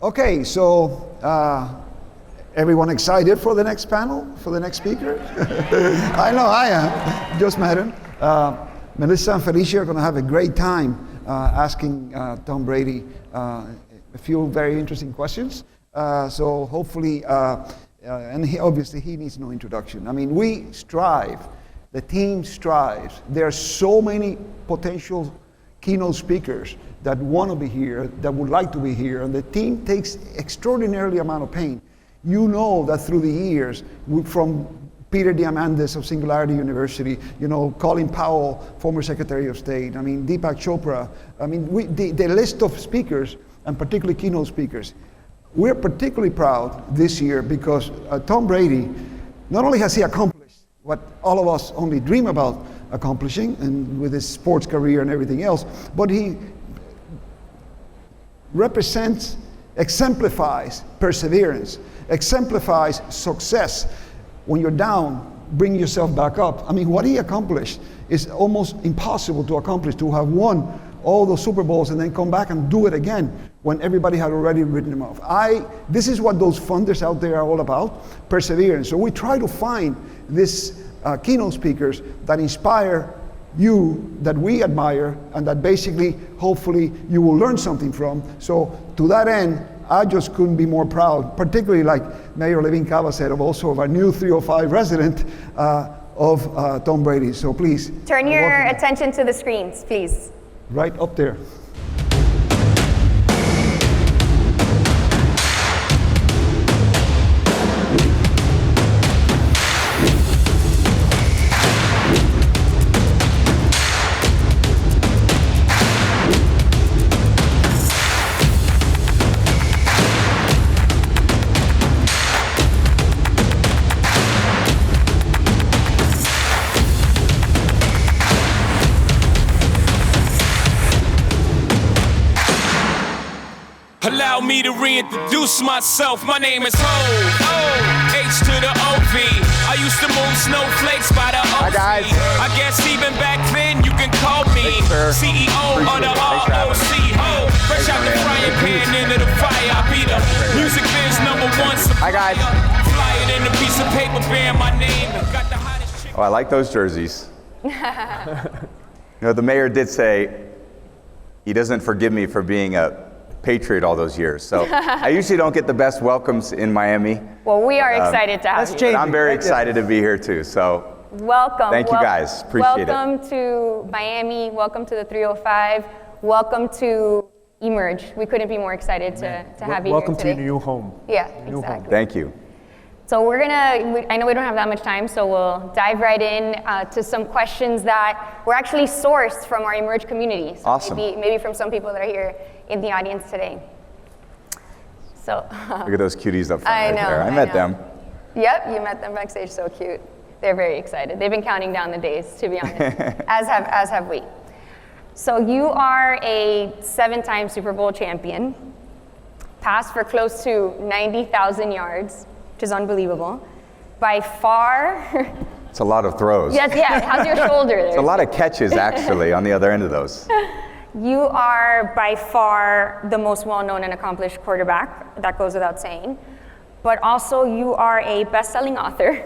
Okay, so everyone excited for the next panel, for the next speaker? I know I am. Just met him. Melissa and Felicia are going to have a great time asking Tom Brady a few very interesting questions. So hopefully, and obviously he needs no introduction. I mean, we strive, the team strives. There are so many potential keynote speakers that want to be here, that would like to be here, and the team takes extraordinarily amount of pain. You know that through the years, from Peter Diamandis of Singularity University, you know, Colin Powell, former Secretary of State, I mean, Deepak Chopra, I mean, the list of speakers, and particularly keynote speakers, we're particularly proud this year because Tom Brady, not only has he accomplished what all of us only dream about accomplishing, and with his sports career and everything else, but he represents, exemplifies perseverance, exemplifies success. When you're down, bring yourself back up. I mean, what he accomplished is almost impossible to accomplish, to have won all those Super Bowls and then come back and do it again when everybody had already written him off. This is what those funders out there are all about, perseverance. So we try to find these keynote speakers that inspire you, that we admire, and that basically, hopefully, you will learn something from. So to that end, I just couldn't be more proud, particularly like Mayor Levin Cava said, of also of our new 305 resident of Tom Brady. So please. Turn your attention to the screens, please. Right up there. Allow me to reintroduce myself. My name is Ho, H to the O-V. I used to move snowflakes by the OC. Hi guys. I guess even back then you can call me CEO of the ROC. Ho, fresh out the frying pan into the fire. I be the music biz #1 supplier. Hi guys. Fly it in a piece of paper bearing my name. Got the hottest chick. Oh, I like those jerseys. You know, the mayor did say he doesn't forgive me for being a Patriot all those years. So I usually don't get the best welcomes in Miami. Well, we are excited to have you. But I'm very excited to be here too. So welcome. Thank you guys. Appreciate it. Welcome to Miami. Welcome to the 305. Welcome to Emerge. We couldn't be more excited to have you here today. Welcome to your new home. Yeah, exactly. Thank you. So I know we don't have that much time, so we'll dive right in to some questions that were actually sourced from our Emerge community. So awesome. Maybe from some people that are here in the audience today. So look at those cuties up front I know, there. I met them. Yep, you met them backstage. So cute. They're very excited. They've been counting down the days, to be honest, as have we. So you are a 7-time Super Bowl champion, passed for close to 90,000 yards, which is unbelievable. By far. It's a lot of throws. Yes, yeah. How's your shoulder there? It's a lot of catches actually on the other end of those. You are by far the most well-known and accomplished quarterback. That goes without saying. But also you are a best-selling author.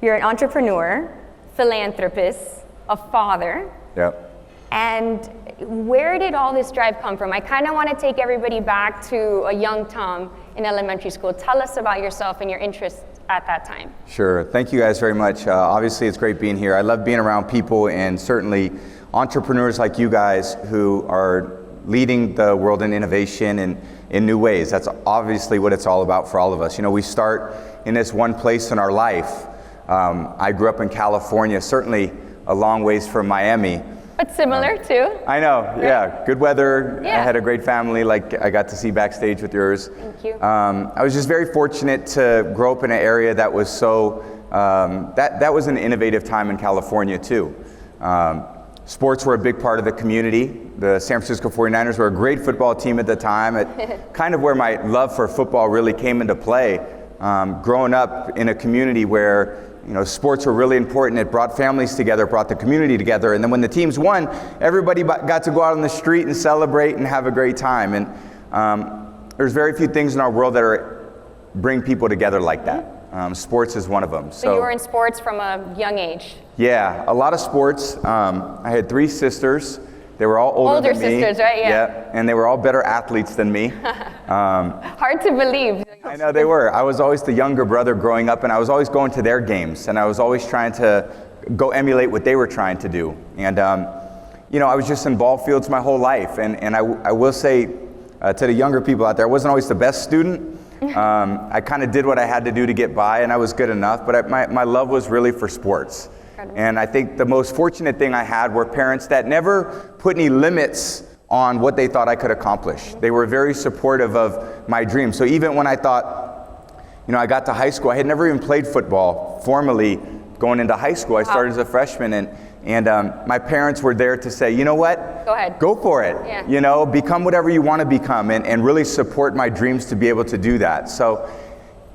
You're an entrepreneur, philanthropist, a father. Yep. And where did all this drive come from? I kind of want to take everybody back to a young Tom in elementary school. Tell us about yourself and your interests at that time. Sure. Thank you guys very much. Obviously, it's great being here. I love being around people and certainly entrepreneurs like you guys who are leading the world in innovation and in new ways. That's obviously what it's all about for all of us. You know, we start in this one place in our life. I grew up in California, certainly a long ways from Miami. But similar too. I know, right? Yeah. Good weather. Yeah. I had a great family, like I got to see backstage with yours. Thank you. I was just very fortunate to grow up in an area that was so, that was an innovative time in California too. Sports were a big part of the community. The San Francisco 49ers were a great football team at the time. It kind of where my love for football really came into play. Growing up in a community where sports were really important. It brought families together, brought the community together. And then when the teams won, everybody got to go out on the street and celebrate and have a great time. And there's very few things in our world that bring people together like that. Sports is one of them. So you were in sports from a young age? Yeah, a lot of sports. I had 3 sisters. They were all older than me. Older sisters, right? Yeah, and they were all better athletes than me. Hard to believe. I know they were. I was always the younger brother growing up, and I was always going to their games, and I was always trying to go emulate what they were trying to do. And I was just in ball fields my whole life, and I will say to the younger people out there, I wasn't always the best student. I kind of did what I had to do to get by, and I was good enough, but my love was really for sports. And I think the most fortunate thing I had were parents that never put any limits on what they thought I could accomplish. They were very supportive of my dreams. So even when I thought, I got to high school, I had never even played football formally going into high school. I started as a freshman, and my parents were there to say, you know what? Go ahead. Go for it. Yeah. Become whatever you want to become, and really support my dreams to be able to do that. So,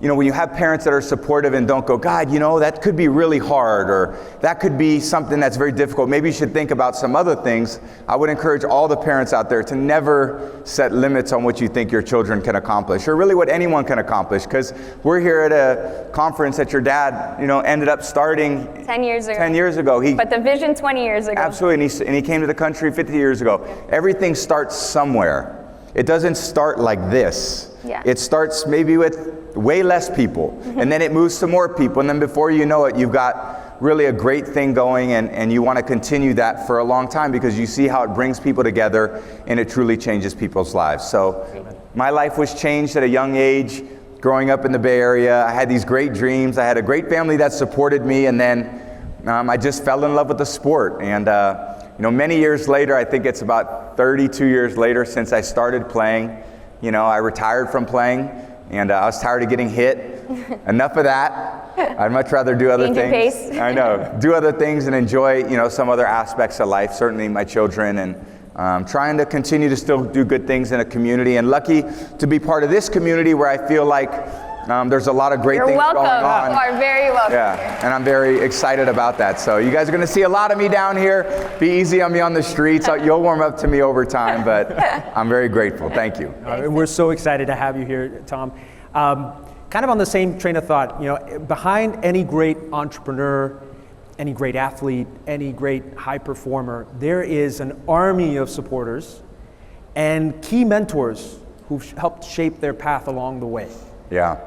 when you have parents that are supportive and don't go, God, that could be really hard, or that could be something that's very difficult. Maybe you should think about some other things. I would encourage all the parents out there to never set limits on what you think your children can accomplish, or really what anyone can accomplish, because we're here at a conference that your dad, ended up starting 10 years ago. 10 years ago. But the vision 20 years ago. Absolutely, and he came to the country 50 years ago. Everything starts somewhere. It doesn't start like this. Yeah. It starts maybe with way less people, and then it moves to more people, and then before you know it, you've got really a great thing going, and you want to continue that for a long time because you see how it brings people together and it truly changes people's lives. So my life was changed at a young age, growing up in the Bay Area. I had these great dreams. I had a great family that supported me, and then I just fell in love with the sport. And many years later, I think it's about 32 years later since I started playing, I retired from playing, and I was tired of getting hit. Enough of that. I'd much rather do other things. Pace. I know. Do other things and enjoy, some other aspects of life, certainly my children, and trying to continue to still do good things in a community, and lucky to be part of this community where I feel like there's a lot of great things going on. You're welcome. You are very welcome here. And I'm very excited about that. So you guys are going to see a lot of me down here. Be easy on me on the streets. You'll warm up to me over time, but I'm very grateful. Thank you. We're so excited to have you here, Tom. Kind of on the same train of thought, behind any great entrepreneur, any great athlete, any great high performer, there is an army of supporters and key mentors who've helped shape their path along the way. Yeah.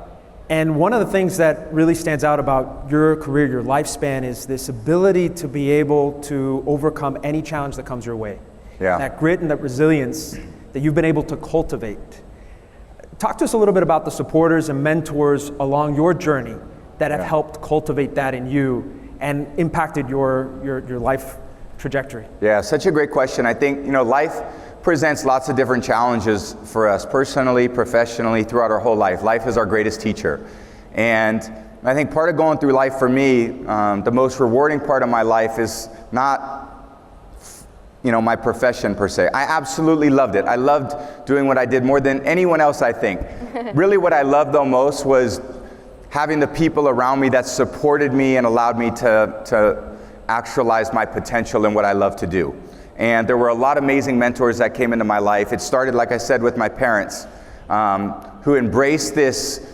And one of the things that really stands out about your career, your lifespan, is this ability to be able to overcome any challenge that comes your way. Yeah. That grit and that resilience that you've been able to cultivate. Talk to us a little bit about the supporters and mentors along your journey that have helped cultivate that in you and impacted your life trajectory. Yeah, such a great question. I think, life presents lots of different challenges for us personally, professionally, throughout our whole life. Life is our greatest teacher. And I think part of going through life for me, the most rewarding part of my life is not my profession per se. I absolutely loved it. I loved doing what I did more than anyone else, I think. Really what I loved though most was having the people around me that supported me and allowed me to actualize my potential in what I love to do. And there were a lot of amazing mentors that came into my life. It started, like I said, with my parents, who embraced this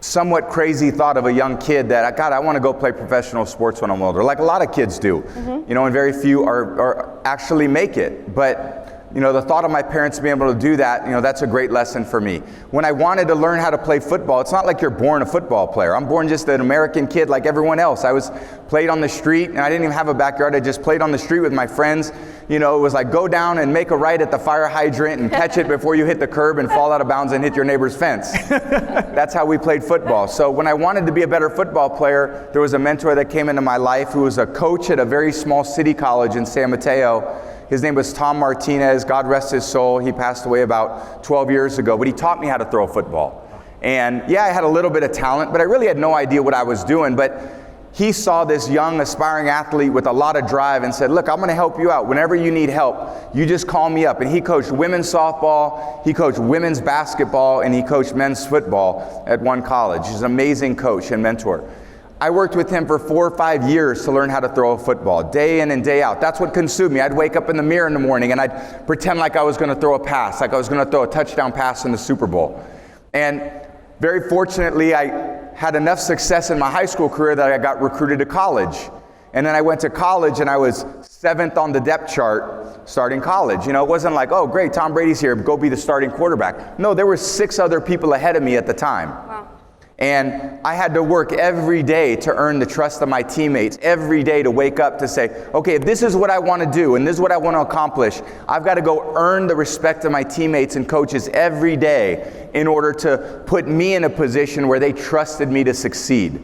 somewhat crazy thought of a young kid that, God, I want to go play professional sports when I'm older, like a lot of kids do, and very few are actually make it. But the thought of my parents being able to do that, that's a great lesson for me. When I wanted to learn how to play football, it's not like you're born a football player. I'm born just an American kid like everyone else. I played on the street, and I didn't even have a backyard. I just played on the street with my friends. It was like go down and make a right at the fire hydrant and catch it before you hit the curb and fall out of bounds and hit your neighbor's fence. That's how we played football. So when I wanted to be a better football player, there was a mentor that came into my life who was a coach at a very small city college in San Mateo. His name was Tom Martinez. God rest his soul. He passed away about 12 years ago, but he taught me how to throw a football. And yeah, I had a little bit of talent, but I really had no idea what I was doing. But he saw this young aspiring athlete with a lot of drive and said, look, I'm going to help you out. Whenever you need help, you just call me up. And he coached women's softball, he coached women's basketball, and he coached men's football at one college. He's an amazing coach and mentor. I worked with him for 4 or 5 years to learn how to throw a football, day in and day out. That's what consumed me. I'd wake up in the mirror in the morning and I'd pretend like I was going to throw a pass, like I was going to throw a touchdown pass in the Super Bowl. And very fortunately, I had enough success in my high school career that I got recruited to college. And then I went to college and I was 7th on the depth chart starting college. You know, it wasn't like, oh, great, Tom Brady's here, go be the starting quarterback. No, there were 6 other people ahead of me at the time. Wow. And I had to work every day to earn the trust of my teammates, every day to wake up to say, okay, if this is what I want to do and this is what I want to accomplish, I've got to go earn the respect of my teammates and coaches every day in order to put me in a position where they trusted me to succeed.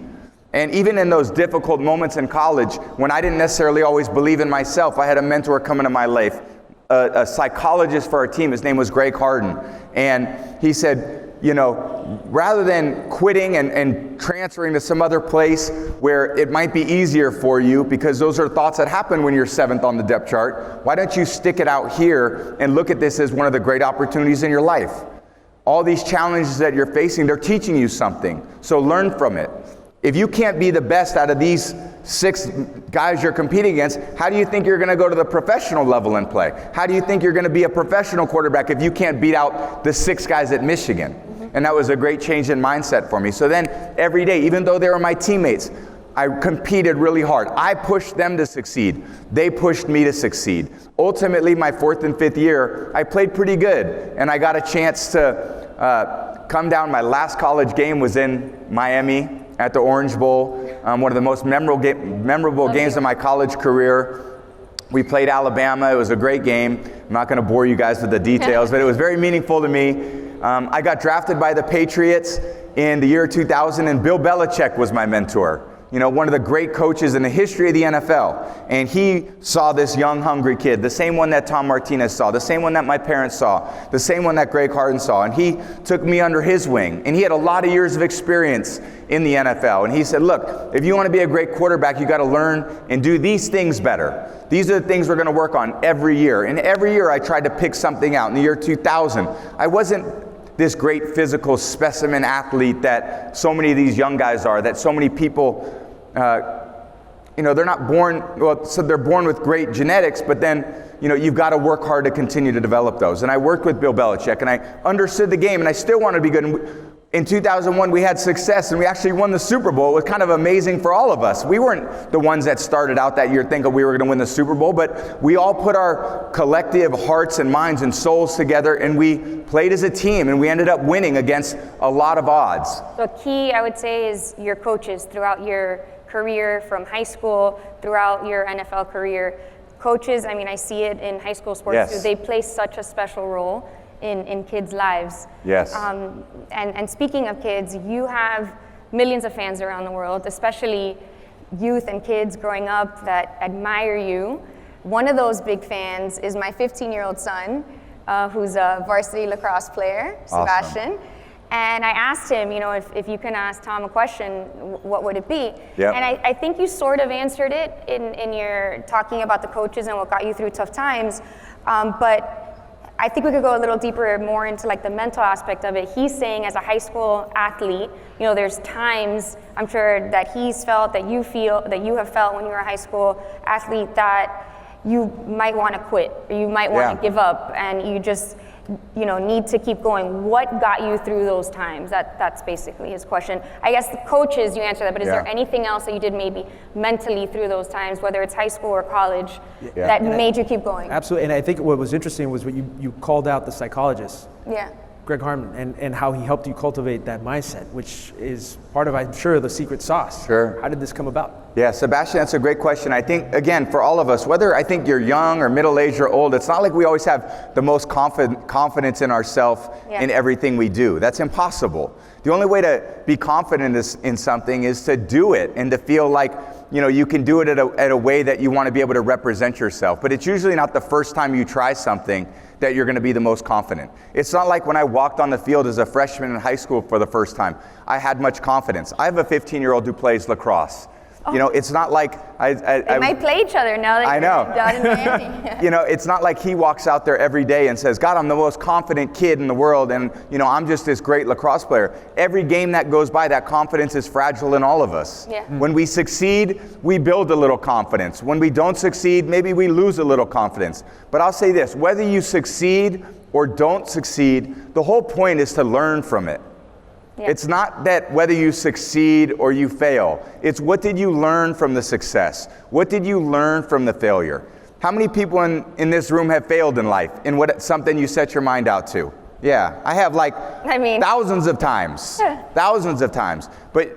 And even in those difficult moments in college, when I didn't necessarily always believe in myself, I had a mentor come into my life, a psychologist for our team. His name was Greg Harden. And he said, you know, rather than quitting and transferring to some other place where it might be easier for you, because those are thoughts that happen when you're 7th on the depth chart, why don't you stick it out here and look at this as one of the great opportunities in your life? All these challenges that you're facing, they're teaching you something. So learn from it. If you can't be the best out of these 6 guys you're competing against, how do you think you're going to go to the professional level and play? How do you think you're going to be a professional quarterback if you can't beat out the 6 guys at Michigan? And that was a great change in mindset for me. So then every day, even though they were my teammates, I competed really hard. I pushed them to succeed. They pushed me to succeed. Ultimately, my 4th and 5th year, I played pretty good. And I got a chance to come down. My last college game was in Miami at the Orange Bowl, one of the most memorable games of my college career. We played Alabama. It was a great game. I'm not going to bore you guys with the details, but it was very meaningful to me. I got drafted by the Patriots in the year 2000, and Bill Belichick was my mentor. You know, one of the great coaches in the history of the NFL. And he saw this young, hungry kid, the same one that Tom Martinez saw, the same one that my parents saw, the same one that Greg Harden saw. And he took me under his wing. And he had a lot of years of experience in the NFL. And he said, look, if you want to be a great quarterback, you got to learn and do these things better. These are the things we're going to work on every year. And every year I tried to pick something out. In the year 2000, I wasn't this great physical specimen athlete that so many of these young guys are, that so many people, you know, they're not born, well, so they're born with great genetics, but then, you know, you've got to work hard to continue to develop those. And I worked with Bill Belichick, and I understood the game, and I still wanted to be good. And in 2001, we had success, and we actually won the Super Bowl. It was kind of amazing for all of us. We weren't the ones that started out that year thinking we were going to win the Super Bowl, but we all put our collective hearts and minds and souls together, and we played as a team, and we ended up winning against a lot of odds. The key, I would say, is your coaches throughout your career, from high school, throughout your NFL career. Coaches, I mean, I see it in high school sports too. They play such a special role in kids' lives. Yes. And speaking of kids, you have millions of fans around the world, especially youth and kids growing up that admire you. One of those big fans is my 15-year-old son, who's a varsity lacrosse player, Sebastian. Awesome. And I asked him, you know, if you can ask Tom a question, what would it be? Yep. And I think you sort of answered it in your talking about the coaches and what got you through tough times. But I think we could go a little deeper, more into like the mental aspect of it. He's saying, as a high school athlete, you know, there's times I'm sure that he's felt, that you feel, that you have felt when you were a high school athlete, that you might want to quit, or you might want to give up, and you just, you know, need to keep going. What got you through those times? That's basically his question. I guess the coaches, you answer that, but is there anything else that you did maybe mentally through those times, whether it's high school or college, that made you keep going? Absolutely, and I think what was interesting was what you called out the psychologist. Yeah. Greg Harmon, and how he helped you cultivate that mindset, which is part of, I'm sure, the secret sauce. Sure. How did this come about? Yeah, Sebastian, that's a great question. I think, again, for all of us, whether I think you're young or middle-aged or old, it's not like we always have the most confidence in ourselves in everything we do. That's impossible. The only way to be confident in something is to do it and to feel like, you know, you can do it at a way that you want to be able to represent yourself. But it's usually not the first time you try something that you're going to be the most confident. It's not like when I walked on the field as a freshman in high school for the first time, I had much confidence. I have a 15-year-old who plays lacrosse. You know, it's not like They might play each other now that I know. you're down in Miami. You know, it's not like he walks out there every day and says, God, I'm the most confident kid in the world, and, you know, I'm just this great lacrosse player. Every game that goes by, that confidence is fragile in all of us. Yeah. When we succeed, we build a little confidence. When we don't succeed, maybe we lose a little confidence. But I'll say this, whether you succeed or don't succeed, the whole point is to learn from it. Yeah. It's not that whether you succeed or you fail. It's what did you learn from the success? What did you learn from the failure? How many people in this room have failed in life in something you set your mind out to? Yeah, I have thousands of times. Yeah. Thousands of times. But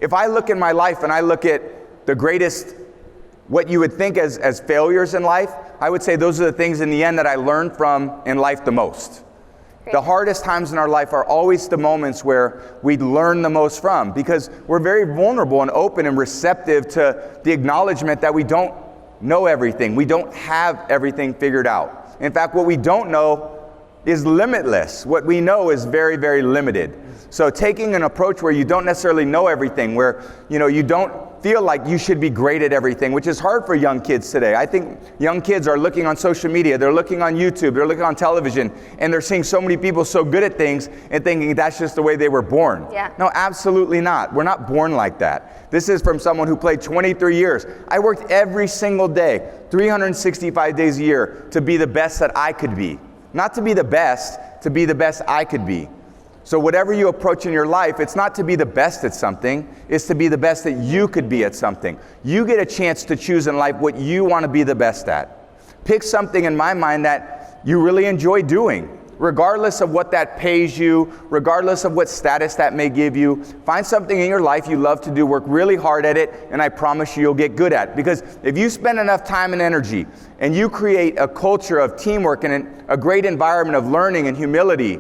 if I look in my life and I look at the greatest, what you would think as failures in life, I would say those are the things in the end that I learned from in life the most. The hardest times in our life are always the moments where we learn the most from, because we're very vulnerable and open and receptive to the acknowledgement that we don't know everything. We don't have everything figured out. In fact, what we don't know is limitless. What we know is very, very limited. So taking an approach where you don't necessarily know everything, where you don't feel like you should be great at everything, which is hard for young kids today. I think young kids are looking on social media, they're looking on YouTube, they're looking on television, and they're seeing so many people so good at things and thinking that's just the way they were born. Yeah. No, absolutely not. We're not born like that. This is from someone who played 23 years. I worked every single day, 365 days a year, to be the best that I could be. Not to be the best I could be. So whatever you approach in your life, it's not to be the best at something, it's to be the best that you could be at something. You get a chance to choose in life what you want to be the best at. Pick something in my mind that you really enjoy doing, regardless of what that pays you, regardless of what status that may give you. Find something in your life you love to do, work really hard at it, and I promise you'll get good at it. Because if you spend enough time and energy, and you create a culture of teamwork and a great environment of learning and humility,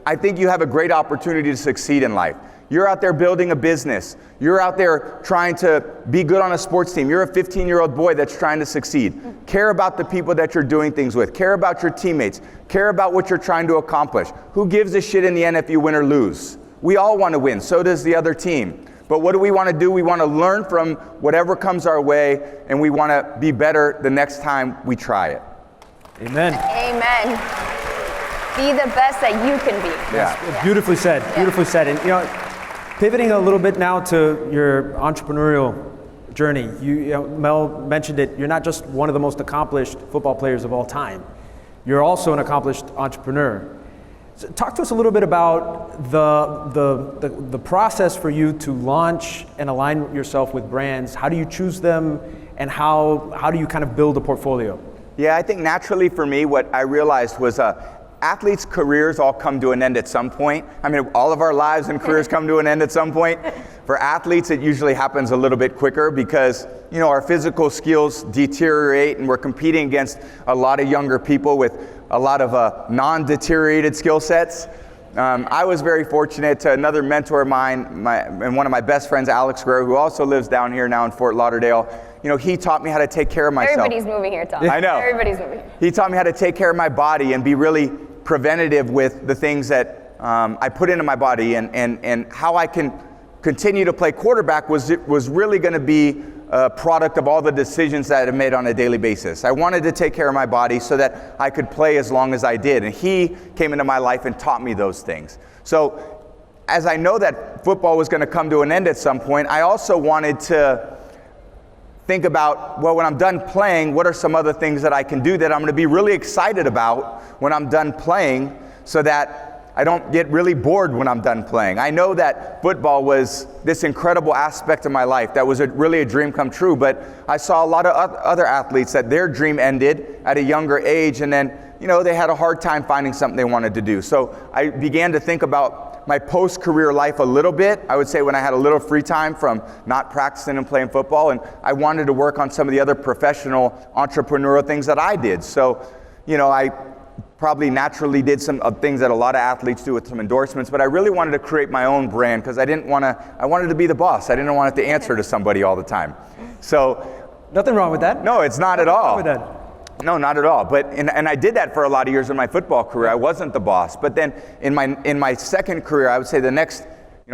I think you have a great opportunity to succeed in life. You're out there building a business. You're out there trying to be good on a sports team. You're a 15-year-old boy that's trying to succeed. Care about the people that you're doing things with. Care about your teammates. Care about what you're trying to accomplish. Who gives a shit in the end if you win or lose? We all want to win. So does the other team. But what do we want to do? We want to learn from whatever comes our way, and we want to be better the next time we try it. Amen. Amen. Be the best that you can be. Yeah. Beautifully said. Beautifully said. And pivoting a little bit now to your entrepreneurial journey. Mel mentioned it. You're not just one of the most accomplished football players of all time. You're also an accomplished entrepreneur. So talk to us a little bit about the process for you to launch and align yourself with brands. How do you choose them, and how do you kind of build a portfolio? Yeah, I think naturally for me, what I realized was athletes' careers all come to an end at some point. I mean, all of our lives and careers come to an end at some point. For athletes, it usually happens a little bit quicker because, our physical skills deteriorate and we're competing against a lot of younger people with a lot of non-deteriorated skill sets. I was very fortunate to another mentor of mine, and one of my best friends, Alex Guerrero, who also lives down here now in Fort Lauderdale. He taught me how to take care of myself. Everybody's moving here, Tom. I know. Everybody's moving here. He taught me how to take care of my body and be really preventative with the things that I put into my body, and how I can continue to play quarterback was really going to be a product of all the decisions that I made on a daily basis. I wanted to take care of my body so that I could play as long as I did, and he came into my life and taught me those things. So as I know that football was going to come to an end at some point, I also wanted to think about, well, when I'm done playing, what are some other things that I can do that I'm going to be really excited about when I'm done playing, so that I don't get really bored when I'm done playing. I know that football was this incredible aspect of my life that was really a dream come true, but I saw a lot of other athletes that their dream ended at a younger age, and then they had a hard time finding something they wanted to do. So I began to think about my post-career life a little bit. I would say when I had a little free time from not practicing and playing football, and I wanted to work on some of the other professional entrepreneurial things that I did. So, I probably naturally did some things that a lot of athletes do with some endorsements, but I really wanted to create my own brand because I wanted to be the boss. I didn't want it to answer to somebody all the time. So, nothing wrong with that. No, it's not at all. Nothing wrong with that. No, not at all. But and I did that for a lot of years in my football career. I wasn't the boss. But then in my second career, I would say the next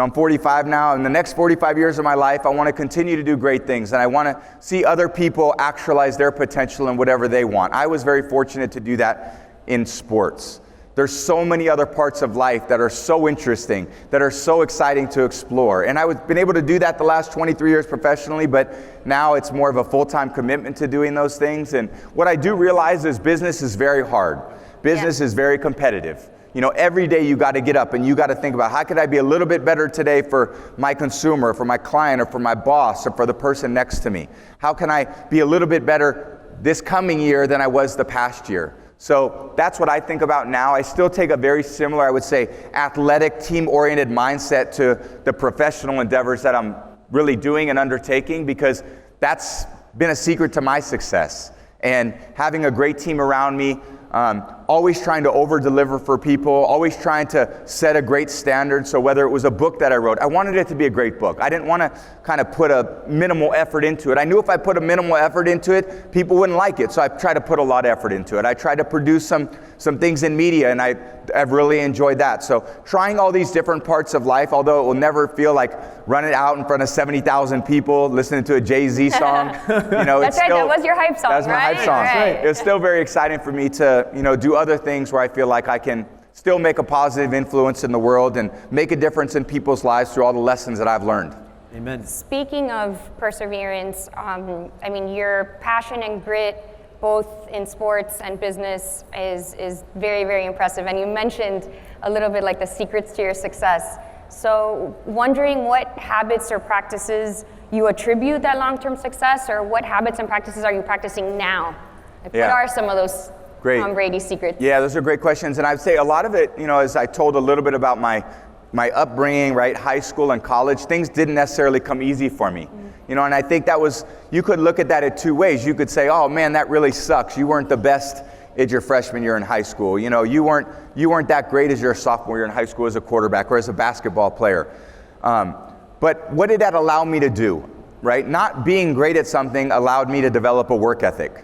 I'm 45 now, and the next 45 years of my life, I want to continue to do great things, and I want to see other people actualize their potential in whatever they want. I was very fortunate to do that in sports. There's so many other parts of life that are so interesting, that are so exciting to explore. And I've been able to do that the last 23 years professionally, but now it's more of a full-time commitment to doing those things. And what I do realize is business is very hard. Business is very competitive. Every day you got to get up and you got to think about, how could I be a little bit better today for my consumer, for my client, or for my boss, or for the person next to me? How can I be a little bit better this coming year than I was the past year? So that's what I think about now. I still take a very similar, I would say, athletic, team-oriented mindset to the professional endeavors that I'm really doing and undertaking, because that's been a secret to my success. And having a great team around me, always trying to over-deliver for people, always trying to set a great standard. So whether it was a book that I wrote, I wanted it to be a great book. I didn't want to kind of put a minimal effort into it. I knew if I put a minimal effort into it, people wouldn't like it. So I tried to put a lot of effort into it. I tried to produce some things in media, and I've really enjoyed that. So trying all these different parts of life, although it will never feel like running out in front of 70,000 people, listening to a Jay-Z song. That's right, that was your hype song, That's my hype song. Right. It's still very exciting for me to, do other things where I feel like I can still make a positive influence in the world and make a difference in people's lives through all the lessons that I've learned. Amen. Speaking of perseverance, your passion and grit, both in sports and business, is very, very impressive. And you mentioned a little bit like the secrets to your success. So wondering what habits or practices you attribute that long-term success, or what habits and practices are you practicing now? What are some of those Tom Brady secrets? Yeah, those are great questions. And I'd say a lot of it, as I told a little bit about my upbringing, right, high school and college, things didn't necessarily come easy for me. And I think you could look at that in two ways. You could say, oh man, that really sucks. You weren't the best as your freshman year in high school. You weren't that great as your sophomore year in high school as a quarterback or as a basketball player. But what did that allow me to do, right? Not being great at something allowed me to develop a work ethic.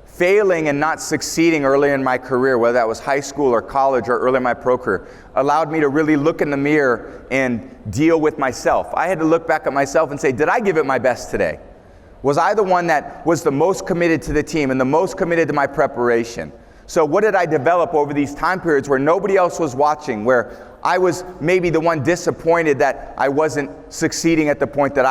Failing and not succeeding early in my career, whether that was high school or college or early in my pro career, allowed me to really look in the mirror and deal with myself. I had to look back at myself and say, did I give it my best today? Was I the one that was the most committed to the team and the most committed to my preparation? So what did I develop over these time periods where nobody else was watching, where I was maybe the one disappointed that I wasn't succeeding at the point that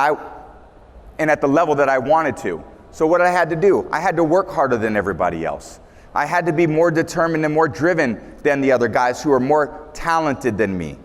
and at the level that I wanted to? So what I had to do, I had to work harder than everybody else. I had to be more determined and more driven than the other guys who were more talented than me.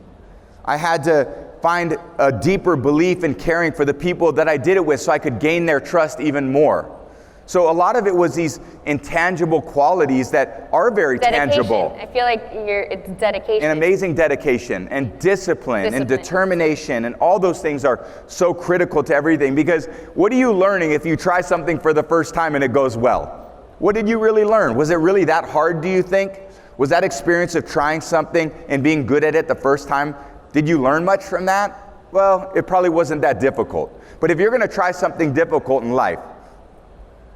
I had to find a deeper belief in caring for the people that I did it with so I could gain their trust even more. So a lot of it was these intangible qualities that are very tangible. I feel like it's dedication. And amazing dedication and discipline and determination, and all those things are so critical to everything, because what are you learning if you try something for the first time and it goes well? What did you really learn? Was it really that hard, do you think? Was that experience of trying something and being good at it the first time, did you learn much from that? Well, it probably wasn't that difficult. But if you're going to try something difficult in life,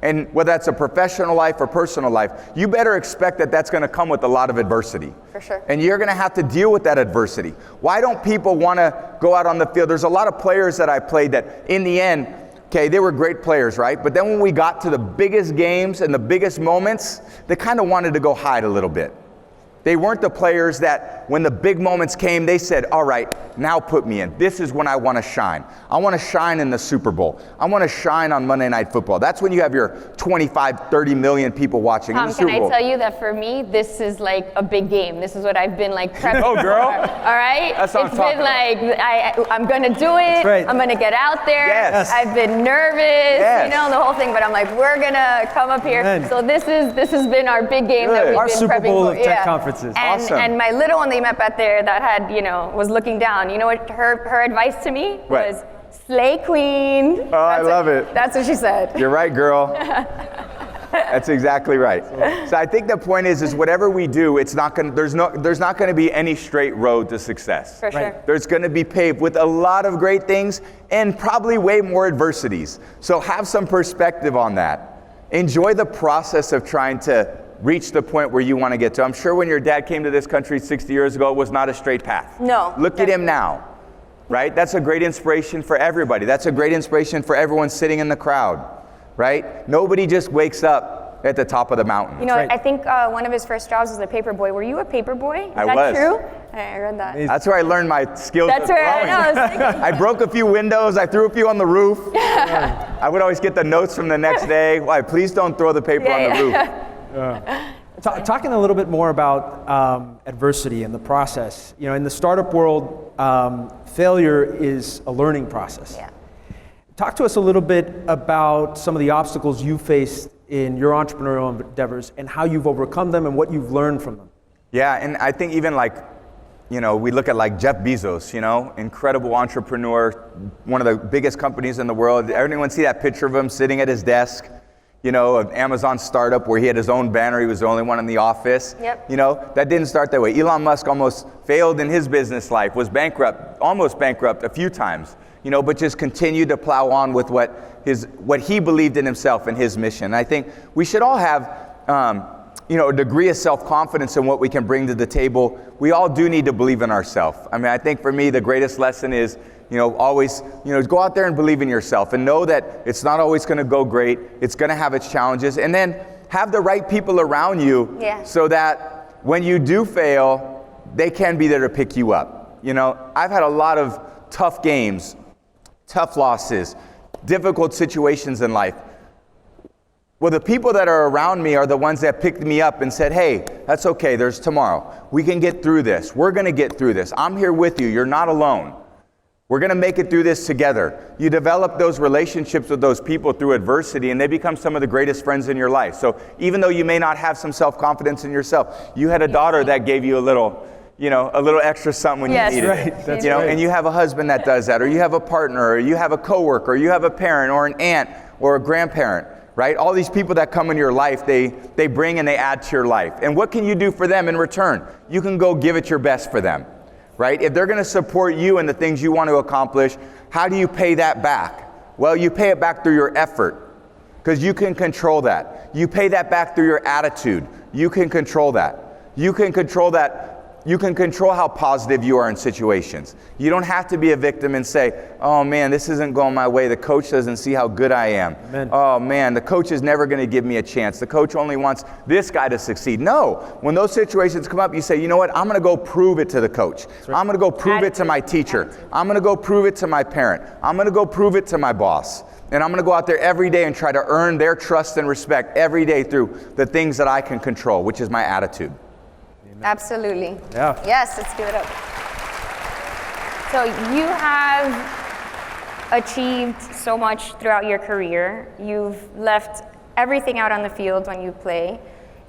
and whether that's a professional life or personal life, you better expect that that's going to come with a lot of adversity. For sure. And you're going to have to deal with that adversity. Why don't people want to go out on the field? There's a lot of players that I played that in the end, okay, they were great players, right? But then when we got to the biggest games and the biggest moments, they kind of wanted to go hide a little bit. They weren't the players that when the big moments came, they said, all right, now put me in. This is when I want to shine. I want to shine in the Super Bowl. I want to shine on Monday Night Football. That's when you have your 25, 30 million people watching in the Super Bowl. Can I tell you that for me, this is like a big game. This is what I've been like prepping Oh, girl. for. All right? That's what I'm talking like, I'm going to do it. Right. I'm going to get out there. Yes. I've been nervous, the whole thing. But I'm like, we're going to come up here. Amen. So this has been our big game that we've Our been Super prepping Bowl for. of tech conferences. Awesome. And my little one that you met back there that had, was looking down. You know what her advice to me was? Slay queen. Oh, I love it. That's what she said. You're right, girl. That's exactly right. So I think the point is whatever we do, it's not going. There's not going to be any straight road to success. For sure. There's going to be paved with a lot of great things and probably way more adversities. So have some perspective on that. Enjoy the process of trying to reach the point where you want to get to. I'm sure when your dad came to this country 60 years ago, it was not a straight path. No. Look at him now. right? That's a great inspiration for everybody. That's a great inspiration for everyone sitting in the crowd, right? Nobody just wakes up at the top of the mountain. You know, right. I think one of his first jobs was a paper boy. Were you a paper boy? Is I that was. true? I read that. That's where I learned my skills That's of where I throwing. know. I was thinking. I broke a few windows, I threw a few on the roof. I would always get the notes from the next day. Why, please don't throw the paper on the roof. Talking a little bit more about adversity and the process. You know, in the startup world, failure is a learning process. Yeah. Talk to us a little bit about some of the obstacles you faced in your entrepreneurial endeavors and how you've overcome them and what you've learned from them. Yeah, and I think even like, you know, we look at like Jeff Bezos, you know, incredible entrepreneur, one of the biggest companies in the world. Everyone see that picture of him sitting at his desk, you know, an Amazon startup where he had his own banner. He was the only one in the office. Yep. You know, that didn't start that way. Elon Musk almost failed in his business life, was bankrupt, almost bankrupt a few times, you know, but just continued to plow on with what he believed in himself and his mission. And I think we should all have, you know, a degree of self-confidence in what we can bring to the table. We all do need to believe in ourselves. I mean, I think for me, the greatest lesson is, you know, always, you know, go out there and believe in yourself and know that it's not always going to go great. It's going to have its challenges. And then have the right people around you so that when you do fail, they can be there to pick you up. You know, I've had a lot of tough games, tough losses, difficult situations in life. Well, the people that are around me are the ones that picked me up and said, hey, that's okay, there's tomorrow. We can get through this. We're going to get through this. I'm here with you. You're not alone. We're going to make it through this together. You develop those relationships with those people through adversity, and they become some of the greatest friends in your life. So even though you may not have some self-confidence in yourself, you had a daughter that gave you a little, you know, a little extra something when you needed it. That's you know, right. and you have a husband that does that, or you have a partner, or you have a coworker, or you have a parent, or an aunt, or a grandparent. Right? All these people that come into your life, they bring and they add to your life. And what can you do for them in return? You can go give it your best for them, right? If they're going to support you in the things you want to accomplish, how do you pay that back? Well, you pay it back through your effort, because you can control that. You pay that back through your attitude. You can control that. You can control that. You can control how positive you are in situations. You don't have to be a victim and say, oh man, this isn't going my way. The coach doesn't see how good I am. Amen. Oh man, the coach is never going to give me a chance. The coach only wants this guy to succeed. No, when those situations come up, you say, you know what, I'm going to go prove it to the coach. Right. I'm going to go prove it to my teacher. I'm going to go prove it to my parent. I'm going to go prove it to my boss. And I'm going to go out there every day and try to earn their trust and respect every day through the things that I can control, which is my attitude. Absolutely. Yeah. Yes, let's give it up. So you have achieved so much throughout your career. You've left everything out on the field when you play.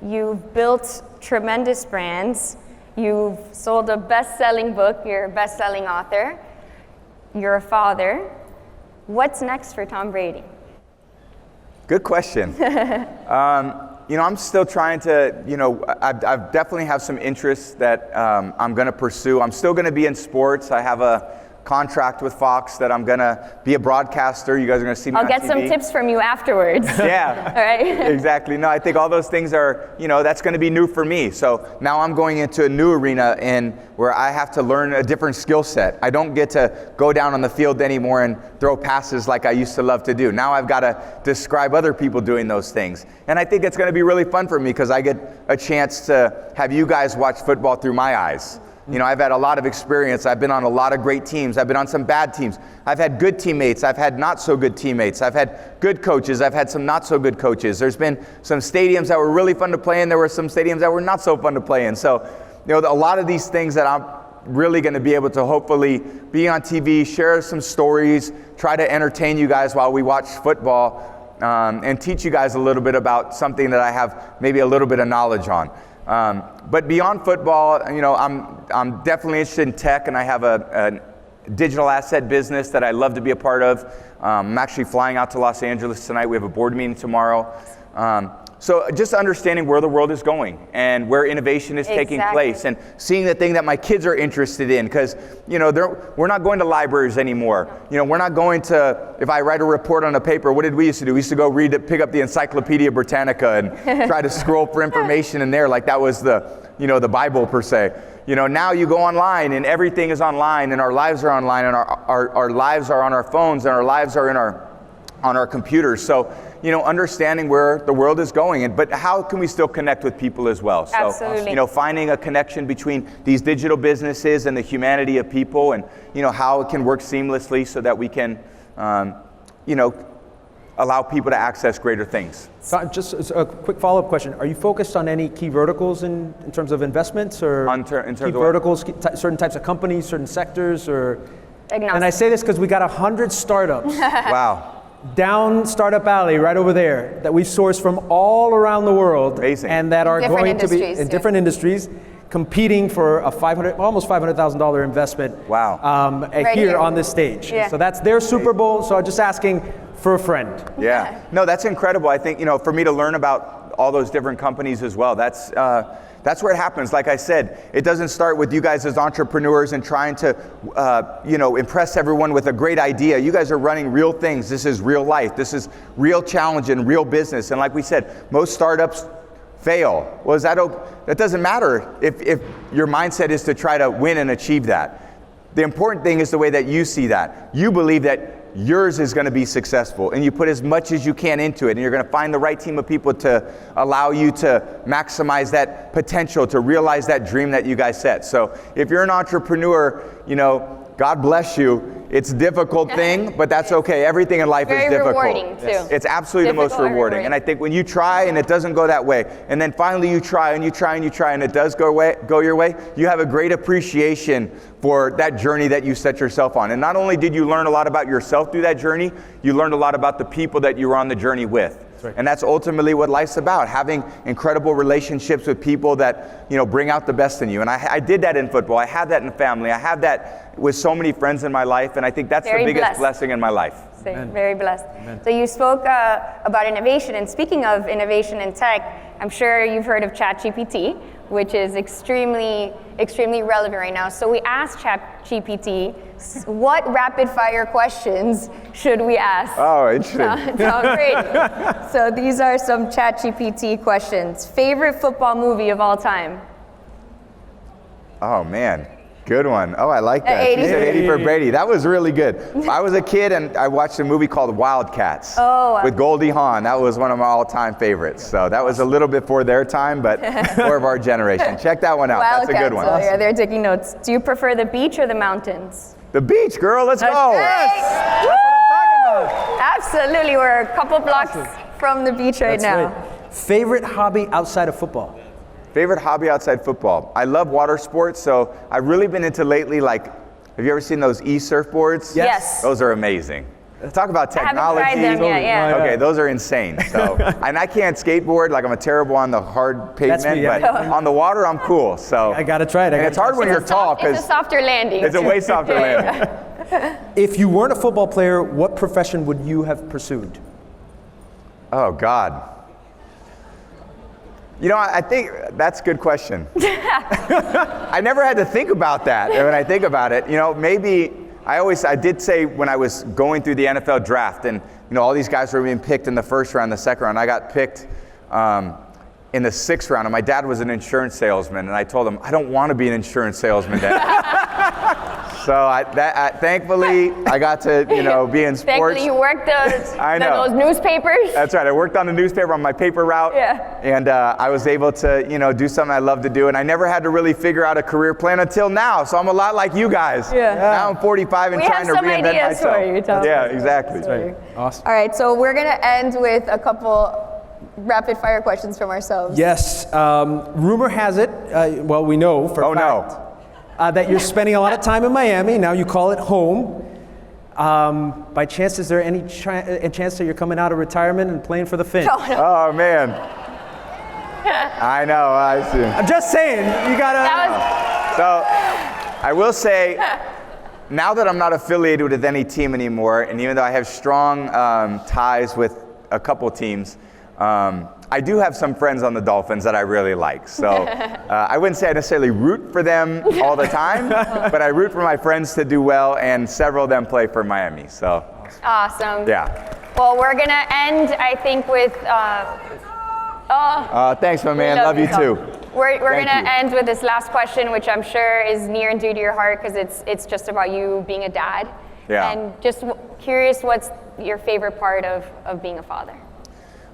You've built tremendous brands. You've sold a best-selling book. You're a best-selling author. You're a father. What's next for Tom Brady? Good question. You know, I'm still trying to, you know, I definitely have some interests that I'm going to pursue. I'm still going to be in sports. I have a contract with Fox that I'm going to be a broadcaster. You guys are going to see me on I'll get TV. some tips from you afterwards. Yeah. All right. Exactly. No, I think all those things are, you know, that's going to be new for me. So now I'm going into a new arena where I have to learn a different skill set. I don't get to go down on the field anymore and throw passes like I used to love to do. Now I've got to describe other people doing those things. And I think it's going to be really fun for me because I get a chance to have you guys watch football through my eyes. You know, I've had a lot of experience. I've been on a lot of great teams. I've been on some bad teams. I've had good teammates. I've had not so good teammates. I've had good coaches. I've had some not so good coaches. There's been some stadiums that were really fun to play in. There were some stadiums that were not so fun to play in. So, you know, a lot of these things that I'm really going to be able to hopefully be on TV, share some stories, try to entertain you guys while we watch football, and teach you guys a little bit about something that I have maybe a little bit of knowledge on. But beyond football, you know, I'm definitely interested in tech, and I have a digital asset business that I love to be a part of. I'm actually flying out to Los Angeles tonight. We have a board meeting tomorrow. So just understanding where the world is going and where innovation is taking place, and seeing the thing that my kids are interested in, because, you know, we're not going to libraries anymore. You know, we're not going to, if I write a report on a paper, what did we used to do? We used to go pick up the Encyclopedia Britannica and try to scroll for information in there like that was the the Bible per se. Now you go online and everything is online, and our lives are online, and our lives are on our phones, and our lives are on our computers. So, understanding where the world is going, but how can we still connect with people as well? So, Absolutely. Finding a connection between these digital businesses and the humanity of people, and, how it can work seamlessly so that we can, allow people to access greater things. So just a quick follow-up question. Are you focused on any key verticals in terms of investments, or In terms key of what? verticals, certain types of companies, certain sectors, or? Agnostic. And I say this because we got 100 startups Wow. down Startup Alley right over there that we've sourced from all around the world. Amazing. And that are Different going to be industries, in too. different industries, competing for a almost $500,000 investment. Wow. Here on this stage. Yeah. So that's their Super Bowl. So I'm just asking for a friend. Yeah. No, that's incredible. I think, for me to learn about all those different companies as well, that's where it happens. Like I said, it doesn't start with you guys as entrepreneurs and trying to, impress everyone with a great idea. You guys are running real things. This is real life. This is real challenge and real business. And like we said, most startups fail. Well, that doesn't matter if your mindset is to try to win and achieve that. The important thing is the way that you see that. You believe that yours is going to be successful, and you put as much as you can into it, and you're going to find the right team of people to allow you to maximize that potential, to realize that dream that you guys set. So if you're an entrepreneur, God bless you. It's a difficult thing, but that's okay. Everything in life is difficult. Very rewarding, too. It's absolutely the most Difficult and rewarding. And I think when you try and it doesn't go that way, and then finally you try and you try and you try and it does go your way, you have a great appreciation for that journey that you set yourself on. And not only did you learn a lot about yourself through that journey, you learned a lot about the people that you were on the journey with. Right. And that's ultimately what life's about, having incredible relationships with people that, bring out the best in you. And I did that in football. I had that in family. I have that with so many friends in my life. And I think that's Very the biggest blessed. blessing in my life. So very blessed. Amen. So you spoke about innovation, and speaking of innovation in tech, I'm sure you've heard of ChatGPT, which is extremely relevant right now. So we asked ChatGPT, what rapid fire questions should we ask? Oh, interesting. Tom Brady. So these are some ChatGPT questions. Favorite football movie of all time? Oh, man. Good one. Oh, I like that. 80. She said 80 for Brady. That was really good. I was a kid and I watched a movie called Wildcats with Goldie Hawn. That was one of my all-time favorites. So that was a little bit before their time, but more of our generation. Check that one out. Wildcats. That's a good one. Oh, yeah, they're taking notes. Do you prefer the beach or the mountains? The beach, girl. Let's go. Yes. Woo! Absolutely. We're a couple blocks from the beach right now. Right. Favorite hobby outside of football? Favorite hobby outside football? I love water sports, so I've really been into lately, have you ever seen those e-surfboards? Yes. Those are amazing. Talk about technology. I haven't tried them yet, yeah. Okay, those are insane. So, and I can't skateboard, I'm a terrible on the hard pavement, but on the water I'm cool. So I gotta try it. And it's hard when you're tall It's because a softer landing. it's a way softer landing. If you weren't a football player, what profession would you have pursued? Oh God. I think that's a good question. I never had to think about that. And when I think about it, maybe I did say when I was going through the NFL draft and, all these guys were being picked in the first round, the second round, I got picked in the sixth round. And my dad was an insurance salesman. And I told him, I don't want to be an insurance salesman, Dad. So thankfully, I got to, be in sports. Thankfully, you worked those newspapers. That's right. I worked on the newspaper on my paper route. Yeah. And I was able to, do something I love to do. And I never had to really figure out a career plan until now. So I'm a lot like you guys. Yeah. Now I'm 45 and trying to reinvent myself. For you, Tom. Yeah, exactly. Right. Awesome. All right, so we're going to end with a couple rapid fire questions from ourselves. Yes. Rumor has it, we know for a fact, that you're spending a lot of time in Miami. Now you call it home. By chance, is there any chance that you're coming out of retirement and playing for the Fins? Oh, man. I know. I see. I'm just saying, you gotta. So, I will say, now that I'm not affiliated with any team anymore, and even though I have strong ties with a couple teams, I do have some friends on the Dolphins that I really like. So I wouldn't say I necessarily root for them all the time, but I root for my friends to do well, and several of them play for Miami. So Awesome. yeah. Well, we're going to end, I think, with... Thanks, my man. Love you too. We're going Thank to you. end with this last question, which I'm sure is near and dear to your heart because it's just about you being a dad. Yeah. And just curious, what's your favorite part of being a father?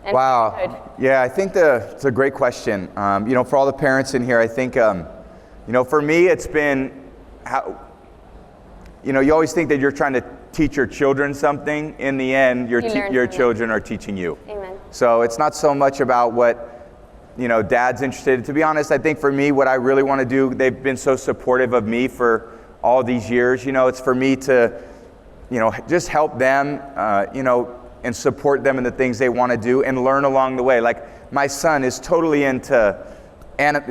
And Wow. parenthood? Yeah, I think it's a great question. You know, for all the parents in here, I think, you know, for me, it's been how, you know, you always think that you're trying to teach your children something. In the end, your You learn your from it. children are teaching you. Amen. So it's not so much about what, you know, dad's interested in. To be honest, I think for me, what I really want to do, they've been so supportive of me for all these years. You know, it's for me to, you know, just help them, you know, and support them in the things they want to do and learn along the way. Like my son is totally into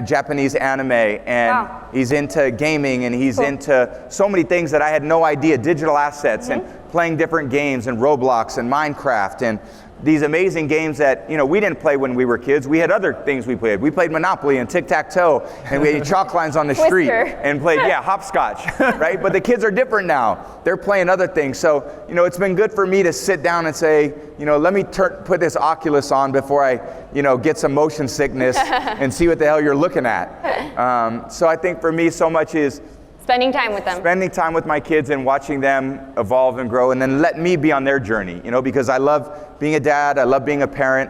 Japanese anime, and Wow. he's into gaming, and he's into so many things that I had no idea, digital assets and playing different games and Roblox and Minecraft and these amazing games that, you know, we didn't play when we were kids. We had other things we played. We played Monopoly and tic-tac-toe, and we had chalk lines on the street Twister. and played, hopscotch, right? But the kids are different now. They're playing other things. So, you know, it's been good for me to sit down and say, you know, let me put this Oculus on before I, you know, get some motion sickness and see what the hell you're looking at. So I think for me, so much is Spending time with them. spending time with my kids and watching them evolve and grow, and then let me be on their journey, you know, because I love being a dad, I love being a parent.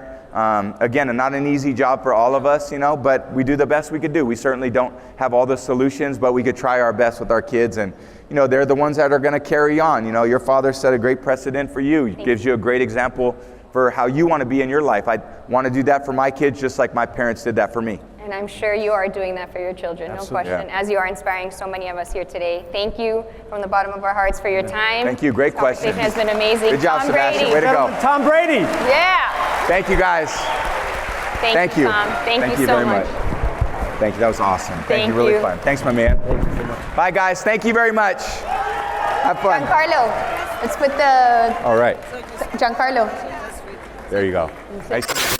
Again, not an easy job for all of us, you know, but we do the best we could do. We certainly don't have all the solutions, but we could try our best with our kids, and, you know, they're the ones that are going to carry on. You know, your father set a great precedent for you. He gives you a great example for how you want to be in your life. I want to do that for my kids just like my parents did that for me. And I'm sure you are doing that for your children, Absolutely. no question, Yeah. as you are inspiring so many of us here today. Thank you from the bottom of our hearts for your time. Thank you. Great This conversation question. has been amazing. Good job, Tom Sebastian. Brady. Way to go. Tom Brady. Yeah. Thank you, guys. Thank you, Tom. Thank you so very much. Thank you. That was awesome. Thank you. Really you. fun. Thanks, my man. Bye, guys. Thank you very much. Have fun. Giancarlo, let's put the All right. Giancarlo. There you go. Nice.